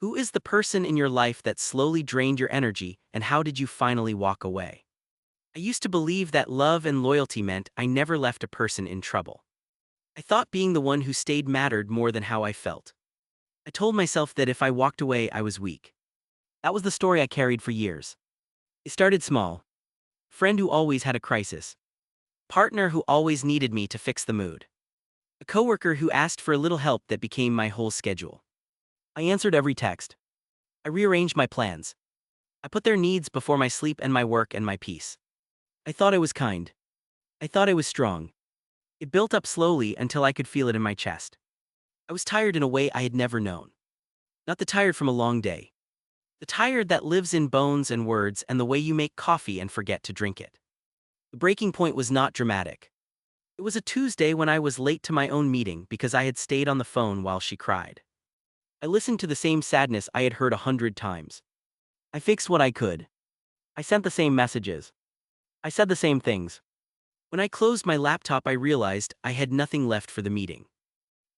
Who is the person in your life that slowly drained your energy, and how did you finally walk away? I used to believe that love and loyalty meant I never left a person in trouble. I thought being the one who stayed mattered more than how I felt. I told myself that if I walked away, I was weak. That was the story I carried for years. It started small. Friend who always had a crisis. Partner who always needed me to fix the mood. A coworker who asked for a little help that became my whole schedule. I answered every text. I rearranged my plans. I put their needs before my sleep and my work and my peace. I thought I was kind. I thought I was strong. It built up slowly until I could feel it in my chest. I was tired in a way I had never known. Not the tired from a long day. The tired that lives in bones and words and the way you make coffee and forget to drink it. The breaking point was not dramatic. It was a Tuesday when I was late to my own meeting because I had stayed on the phone while she cried. I listened to the same sadness I had heard 100 times. I fixed what I could. I sent the same messages. I said the same things. When I closed my laptop, I realized I had nothing left for the meeting.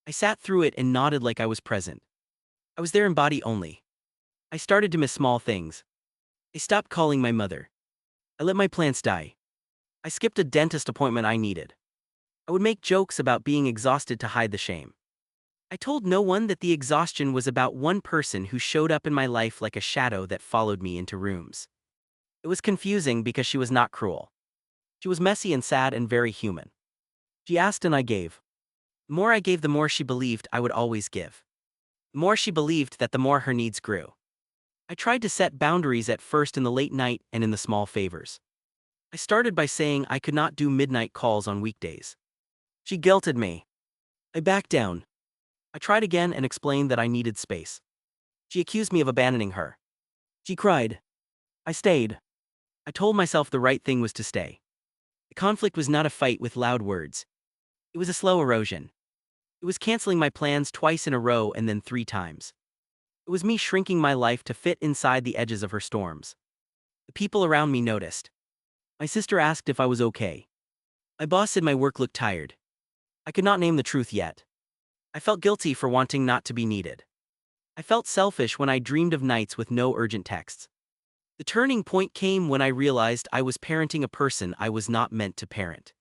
I sat through it and nodded like I was present. I was there in body only. I started to miss small things. I stopped calling my mother. I let my plants die. I skipped a dentist appointment I needed. I would make jokes about being exhausted to hide the shame. I told no one that the exhaustion was about one person who showed up in my life like a shadow that followed me into rooms. It was confusing because she was not cruel. She was messy and sad and very human. She asked and I gave. The more I gave, the more she believed I would always give. The more she believed that, the more her needs grew. I tried to set boundaries at first in the late night and in the small favors. I started by saying I could not do midnight calls on weekdays. She guilted me. I backed down. I tried again and explained that I needed space. She accused me of abandoning her. She cried. I stayed. I told myself the right thing was to stay. The conflict was not a fight with loud words. It was a slow erosion. It was canceling my plans twice in a row and then 3 times. It was me shrinking my life to fit inside the edges of her storms. The people around me noticed. My sister asked if I was okay. My boss said my work looked tired. I could not name the truth yet. I felt guilty for wanting not to be needed. I felt selfish when I dreamed of nights with no urgent texts. The turning point came when I realized I was parenting a person I was not meant to parent.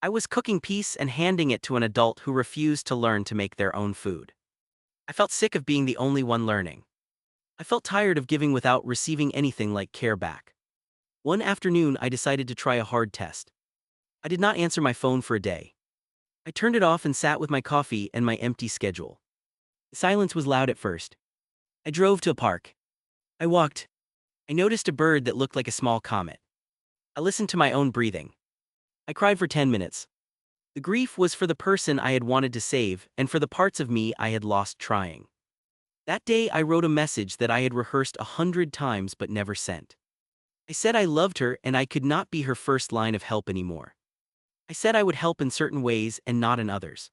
I was cooking peace and handing it to an adult who refused to learn to make their own food. I felt sick of being the only one learning. I felt tired of giving without receiving anything like care back. One afternoon, I decided to try a hard test. I did not answer my phone for a day. I turned it off and sat with my coffee and my empty schedule. The silence was loud at first. I drove to a park. I walked. I noticed a bird that looked like a small comet. I listened to my own breathing. I cried for 10 minutes. The grief was for the person I had wanted to save and for the parts of me I had lost trying. That day I wrote a message that I had rehearsed 100 times but never sent. I said I loved her and I could not be her first line of help anymore. I said I would help in certain ways and not in others.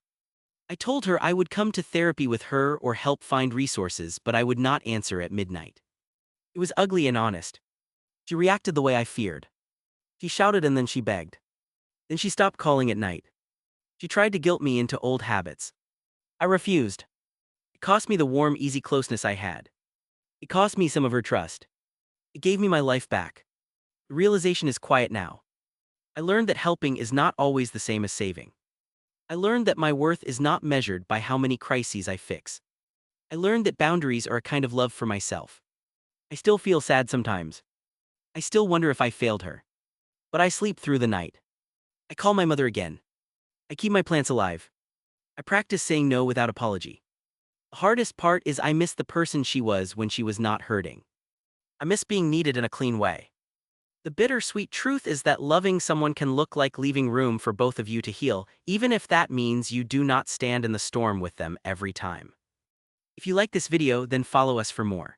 I told her I would come to therapy with her or help find resources, but I would not answer at midnight. It was ugly and honest. She reacted the way I feared. She shouted and then she begged. Then she stopped calling at night. She tried to guilt me into old habits. I refused. It cost me the warm, easy closeness I had. It cost me some of her trust. It gave me my life back. The realization is quiet now. I learned that helping is not always the same as saving. I learned that my worth is not measured by how many crises I fix. I learned that boundaries are a kind of love for myself. I still feel sad sometimes. I still wonder if I failed her. But I sleep through the night. I call my mother again. I keep my plants alive. I practice saying no without apology. The hardest part is I miss the person she was when she was not hurting. I miss being needed in a clean way. The bittersweet truth is that loving someone can look like leaving room for both of you to heal, even if that means you do not stand in the storm with them every time. If you like this video, then follow us for more.